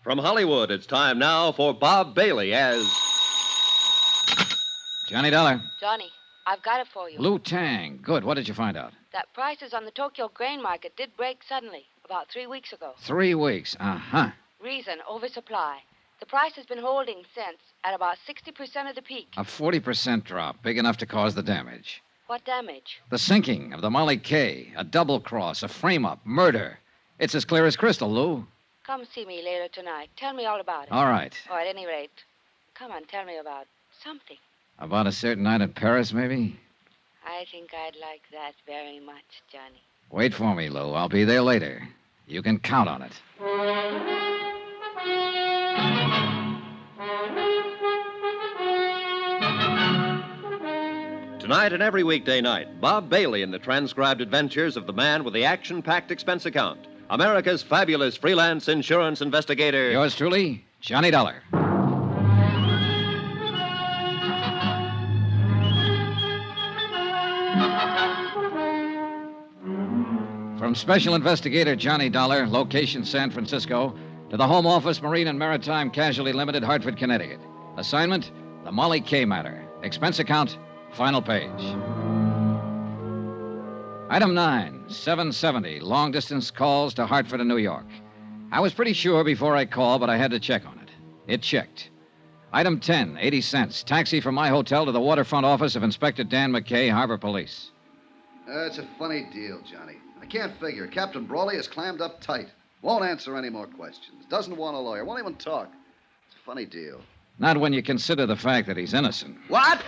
From Hollywood, it's time now for Bob Bailey as... Johnny Dollar. Johnny, I've got it for you. Blue Tang. Good. What did you find out? That prices on the Tokyo grain market did break suddenly, about 3 weeks ago. 3 weeks. Uh-huh. Reason, oversupply. The price has been holding since, at about 60% of the peak. A 40% drop, big enough to cause the damage. What damage? The sinking of the Molly K, a double cross, a frame-up, murder. It's as clear as crystal, Lou. Come see me later tonight. Tell me all about it. All right. Or at any rate, come on, tell me about something. About a certain night in Paris, maybe? I think I'd like that very much, Johnny. Wait for me, Lou. I'll be there later. You can count on it. Tonight and every weekday night, Bob Bailey in the transcribed adventures of the man with the action-packed expense account. America's fabulous freelance insurance investigator. Yours truly, Johnny Dollar. From Special Investigator Johnny Dollar, location San Francisco, to the Home Office, Marine and Maritime Casualty Limited, Hartford, Connecticut. Assignment, the Molly K matter. Expense account, final page. Item 9, 770, long-distance calls to Hartford and New York. I was pretty sure before I called, but I had to check on it. It checked. Item 10, 80 cents, taxi from my hotel to the waterfront office of Inspector Dan McKay, Harbor Police. It's a funny deal, Johnny. I can't figure. Captain Brawley is clammed up tight. Won't answer any more questions. Doesn't want a lawyer. Won't even talk. It's a funny deal. Not when you consider the fact that he's innocent. What?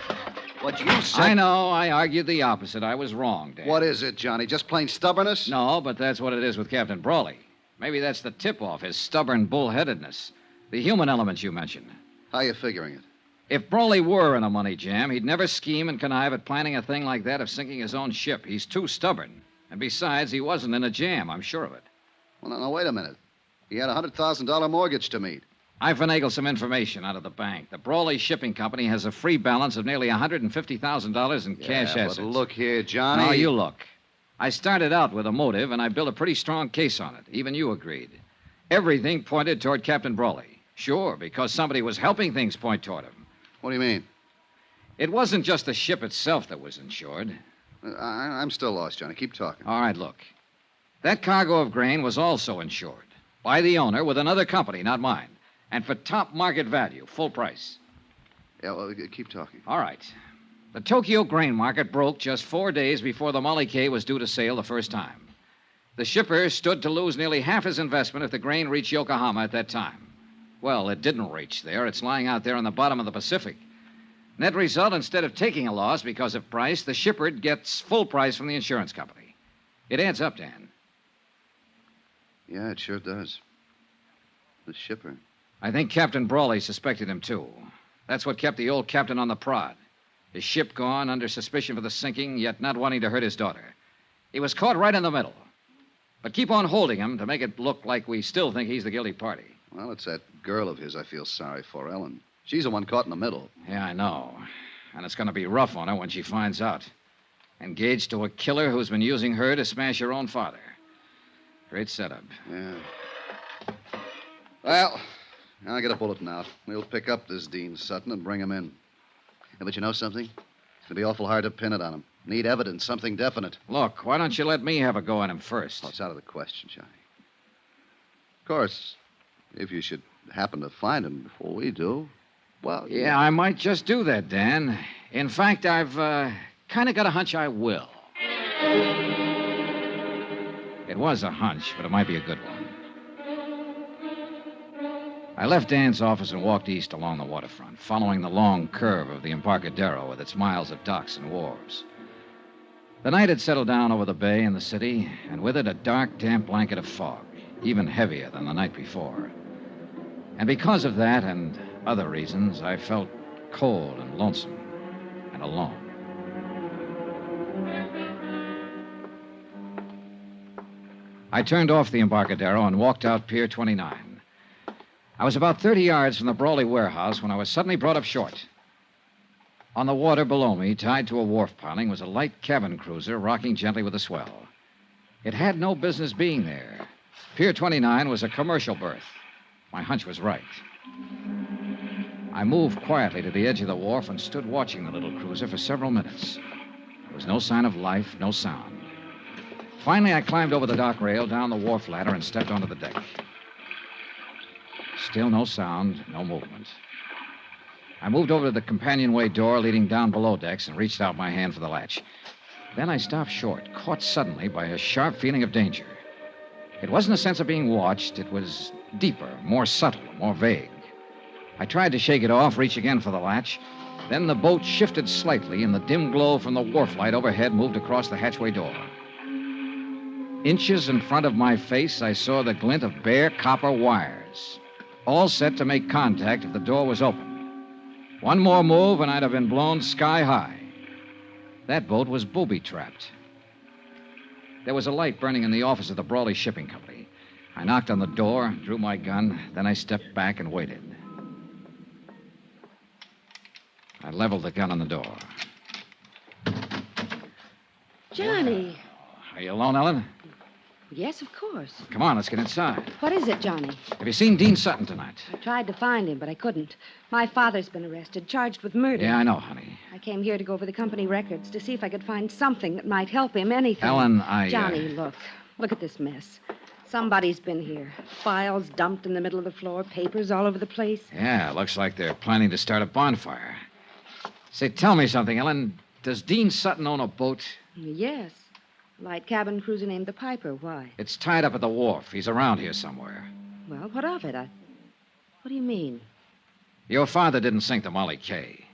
What you said? I know. I argued the opposite. I was wrong, Dan. What is it, Johnny? Just plain stubbornness? No, but that's what it is with Captain Brawley. Maybe that's the tip-off, his stubborn bullheadedness. The human elements you mentioned. How you figuring it? If Brawley were in a money jam, he'd never scheme and connive at planning a thing like that of sinking his own ship. He's too stubborn. And besides, he wasn't in a jam, I'm sure of it. Well, no, wait a minute. He had a $100,000 mortgage to meet. I finagled some information out of the bank. The Brawley Shipping Company has a free balance of nearly $150,000 in cash assets. But look here, Johnny. No, you look. I started out with a motive, and I built a pretty strong case on it. Even you agreed. Everything pointed toward Captain Brawley. Sure, because somebody was helping things point toward him. What do you mean? It wasn't just the ship itself that was insured. I'm still lost, Johnny. Keep talking. All right, look. That cargo of grain was also insured by the owner with another company, not mine, and for top market value, full price. Yeah, well, keep talking. All right. The Tokyo grain market broke just 4 days before the Molly K was due to sail the first time. The shipper stood to lose nearly half his investment if the grain reached Yokohama at that time. Well, it didn't reach there. It's lying out there on the bottom of the Pacific. Net result, instead of taking a loss because of price, the shipper gets full price from the insurance company. It adds up, Dan. Yeah, it sure does. The shipper. I think Captain Brawley suspected him, too. That's what kept the old captain on the prod. His ship gone, under suspicion for the sinking, yet not wanting to hurt his daughter. He was caught right in the middle. But keep on holding him to make it look like we still think he's the guilty party. Well, it's that girl of his I feel sorry for, Ellen. She's the one caught in the middle. Yeah, I know. And it's going to be rough on her when she finds out. Engaged to a killer who's been using her to smash her own father. Great setup. Yeah. Well, I'll get a bulletin out. We'll pick up this Dean Sutton and bring him in. Yeah, but you know something? It's going to be awful hard to pin it on him. Need evidence, something definite. Look, why don't you let me have a go at him first? Oh, it's out of the question, Johnny. Of course, if you should happen to find him before we do, well... Yeah, I might just do that, Dan. In fact, I've kind of got a hunch I will. It was a hunch, but it might be a good one. I left Dan's office and walked east along the waterfront, following the long curve of the Embarcadero with its miles of docks and wharves. The night had settled down over the bay and the city, and with it a dark, damp blanket of fog, even heavier than the night before. And because of that and other reasons, I felt cold and lonesome and alone. I turned off the Embarcadero and walked out Pier 29. I was about 30 yards from the Brawley warehouse when I was suddenly brought up short. On the water below me, tied to a wharf piling, was a light cabin cruiser rocking gently with a swell. It had no business being there. Pier 29 was a commercial berth. My hunch was right. I moved quietly to the edge of the wharf and stood watching the little cruiser for several minutes. There was no sign of life, no sound. Finally, I climbed over the dock rail, down the wharf ladder, and stepped onto the deck. Still no sound, no movement. I moved over to the companionway door leading down below decks and reached out my hand for the latch. Then I stopped short, caught suddenly by a sharp feeling of danger. It wasn't a sense of being watched. It was deeper, more subtle, more vague. I tried to shake it off, reach again for the latch. Then the boat shifted slightly, and the dim glow from the wharf light overhead moved across the hatchway door. Inches in front of my face, I saw the glint of bare copper wires, all set to make contact if the door was open. One more move, and I'd have been blown sky high. That boat was booby-trapped. There was a light burning in the office of the Brawley Shipping Company. I knocked on the door, drew my gun, then I stepped back and waited. I leveled the gun on the door. Johnny. Are you alone, Ellen? Yes, of course. Come on, let's get inside. What is it, Johnny? Have you seen Dean Sutton tonight? I tried to find him, but I couldn't. My father's been arrested, charged with murder. Yeah, I know, honey. I came here to go over the company records to see if I could find something that might help him, anything. Ellen, Johnny, look. Look at this mess. Somebody's been here. Files dumped in the middle of the floor, papers all over the place. Yeah, looks like they're planning to start a bonfire. Say, tell me something, Ellen. Does Dean Sutton own a boat? Yes. A light cabin cruiser named the Piper. Why? It's tied up at the wharf. He's around here somewhere. Well, what of it? What do you mean? Your father didn't sink the Molly K.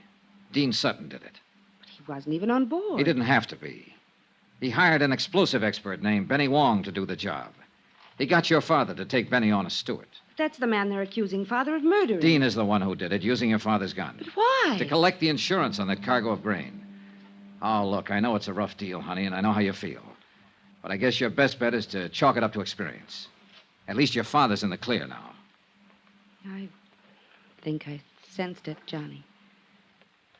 Dean Sutton did it. But he wasn't even on board. He didn't have to be. He hired an explosive expert named Benny Wong to do the job. He got your father to take Benny on as steward. That's the man they're accusing father of murdering. Dean is the one who did it, using your father's gun. But why? To collect the insurance on that cargo of grain. Oh, look, I know it's a rough deal, honey, and I know how you feel. But I guess your best bet is to chalk it up to experience. At least your father's in the clear now. I think I sensed it, Johnny.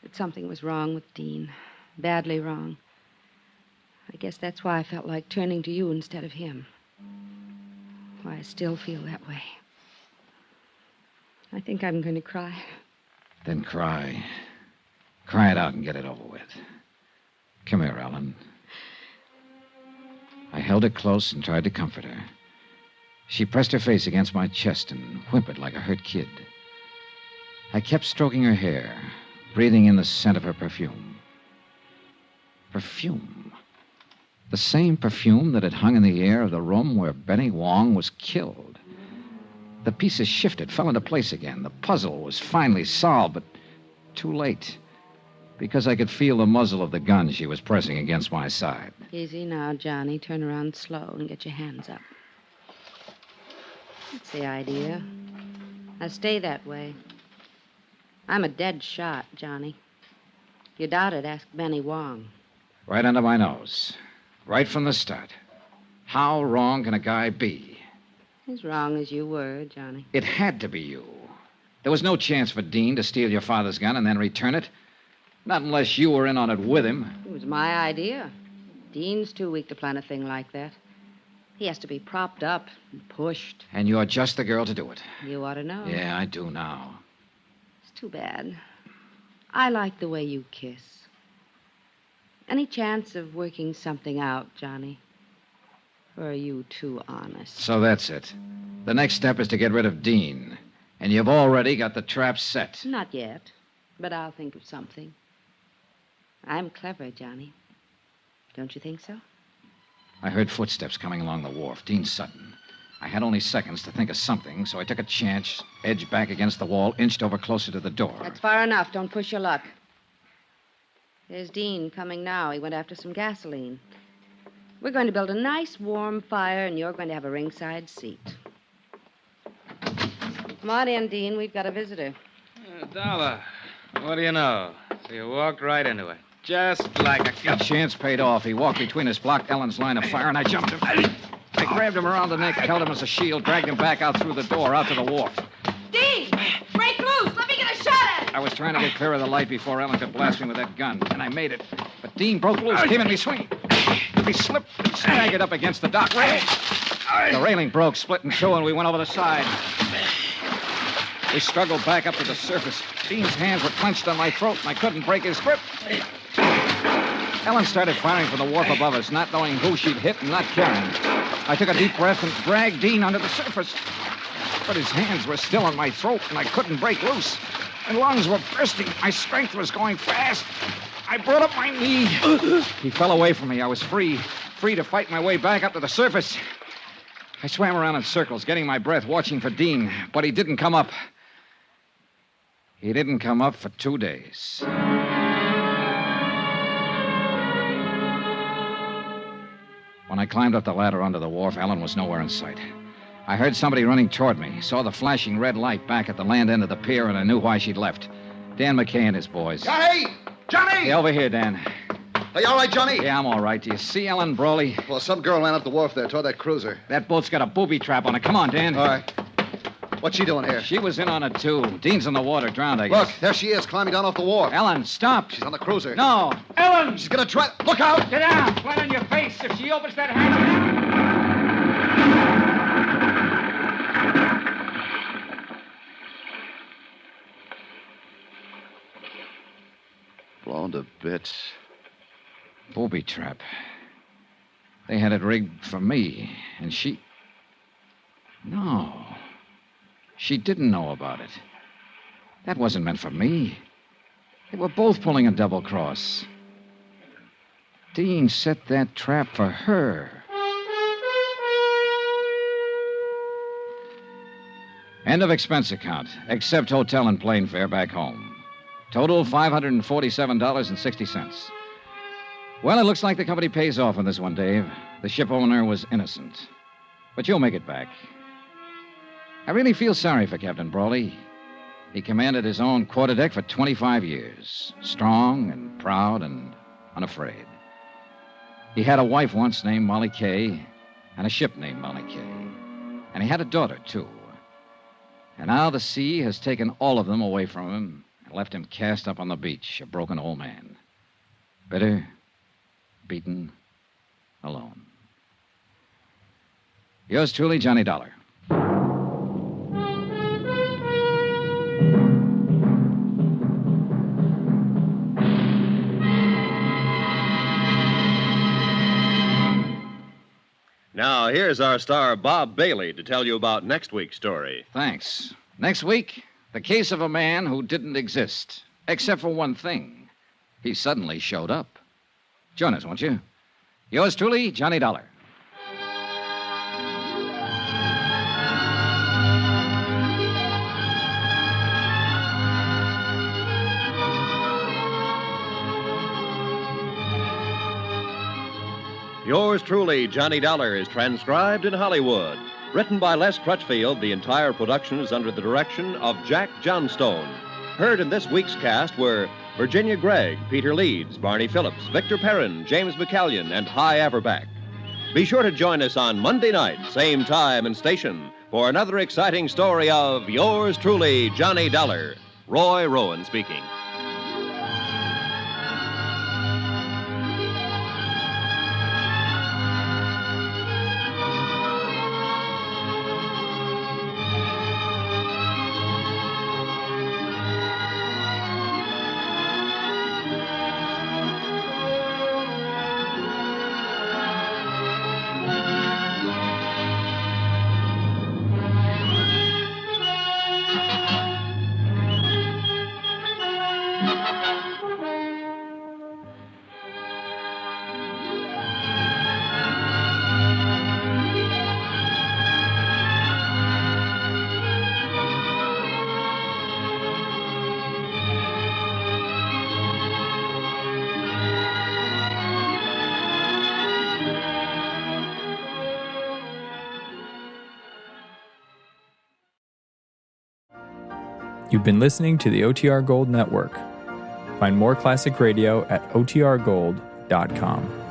That something was wrong with Dean. Badly wrong. I guess that's why I felt like turning to you instead of him. Why I still feel that way. I think I'm going to cry. Then cry. Cry it out and get it over with. Come here, Ellen. I held her close and tried to comfort her. She pressed her face against my chest and whimpered like a hurt kid. I kept stroking her hair, breathing in the scent of her perfume. Perfume. The same perfume that had hung in the air of the room where Benny Wong was killed. The pieces shifted, fell into place again. The puzzle was finally solved, but too late. Because I could feel the muzzle of the gun she was pressing against my side. Easy now, Johnny. Turn around slow and get your hands up. That's the idea. Now stay that way. I'm a dead shot, Johnny. If you doubt it, ask Benny Wong. Right under my nose. Right from the start. How wrong can a guy be? As wrong as you were, Johnny. It had to be you. There was no chance for Dean to steal your father's gun and then return it. Not unless you were in on it with him. It was my idea. Dean's too weak to plan a thing like that. He has to be propped up and pushed. And you're just the girl to do it. You ought to know. Yeah, I do now. It's too bad. I like the way you kiss. Any chance of working something out, Johnny? Or are you too honest? So that's it. The next step is to get rid of Dean. And you've already got the trap set. Not yet, but I'll think of something. I'm clever, Johnny. Don't you think so? I heard footsteps coming along the wharf. Dean Sutton. I had only seconds to think of something, so I took a chance, edged back against the wall, inched over closer to the door. That's far enough. Don't push your luck. There's Dean coming now. He went after some gasoline. We're going to build a nice, warm fire, and you're going to have a ringside seat. Come on in, Dean. We've got a visitor. Dollar. What do you know? So you walked right into it. Just like a The chance paid off. He walked between us, blocked Ellen's line of fire, and I jumped him. I grabbed him around the neck, held him as a shield, dragged him back out through the door, out to the wharf. Dean! Break loose! Let me get a shot at him! I was trying to get clear of the light before Ellen could blast me with that gun, and I made it. But Dean broke loose, came in me swinging. He slipped and staggered up against the dock rail. The railing broke, split in two, and we went over the side. We struggled back up to the surface. Dean's hands were clenched on my throat, and I couldn't break his grip. Ellen started firing from the wharf above us, not knowing who she'd hit and not caring. I took a deep breath and dragged Dean under the surface. But his hands were still on my throat, and I couldn't break loose. My lungs were bursting. My strength was going fast. I brought up my knee. He fell away from me. I was free to fight my way back up to the surface. I swam around in circles, getting my breath, watching for Dean, but he didn't come up. He didn't come up for 2 days. When I climbed up the ladder onto the wharf, Ellen was nowhere in sight. I heard somebody running toward me, saw the flashing red light back at the land end of the pier, and I knew why she'd left. Dan McKay and his boys. Johnny! Johnny! Hey, over here, Dan. Are you all right, Johnny? Yeah, I'm all right. Do you see Ellen Brawley? Well, some girl ran up the wharf there toward that cruiser. That boat's got a booby trap on it. Come on, Dan. All right. What's she doing here? She was in on it, too. Dean's in the water, drowned, I guess. Look, there she is, climbing down off the wharf. Ellen, stop. She's on the cruiser. No. Ellen! She's gonna try... Look out! Get down. Flat on your face. If she opens that hatch... Blown to bits. Booby trap. They had it rigged for me, and she... No. She didn't know about it. That wasn't meant for me. They were both pulling a double cross. Dean set that trap for her. End of expense account, except hotel and plane fare back home. Total $547.60. Well, it looks like the company pays off on this one, Dave. The ship owner was innocent. But you'll make it back. I really feel sorry for Captain Brawley. He commanded his own quarterdeck for 25 years. Strong and proud and unafraid. He had a wife once named Molly Kay, and a ship named Molly Kay. And he had a daughter, too. And now the sea has taken all of them away from him and left him cast up on the beach, a broken old man. Bitter, beaten, alone. Yours truly, Johnny Dollar. Now, here's our star, Bob Bailey, to tell you about next week's story. Thanks. Next week, the case of a man who didn't exist, except for one thing. He suddenly showed up. Join us, won't you? Yours truly, Johnny Dollar. Yours truly, Johnny Dollar, is transcribed in Hollywood. Written by Les Crutchfield, the entire production is under the direction of Jack Johnstone. Heard in this week's cast were Virginia Gregg, Peter Leeds, Barney Phillips, Victor Perrin, James McCallion, and Hy Averback. Be sure to join us on Monday night, same time and station, for another exciting story of Yours truly, Johnny Dollar. Roy Rowan speaking. You've been listening to the OTR Gold Network. Find more classic radio at otrgold.com.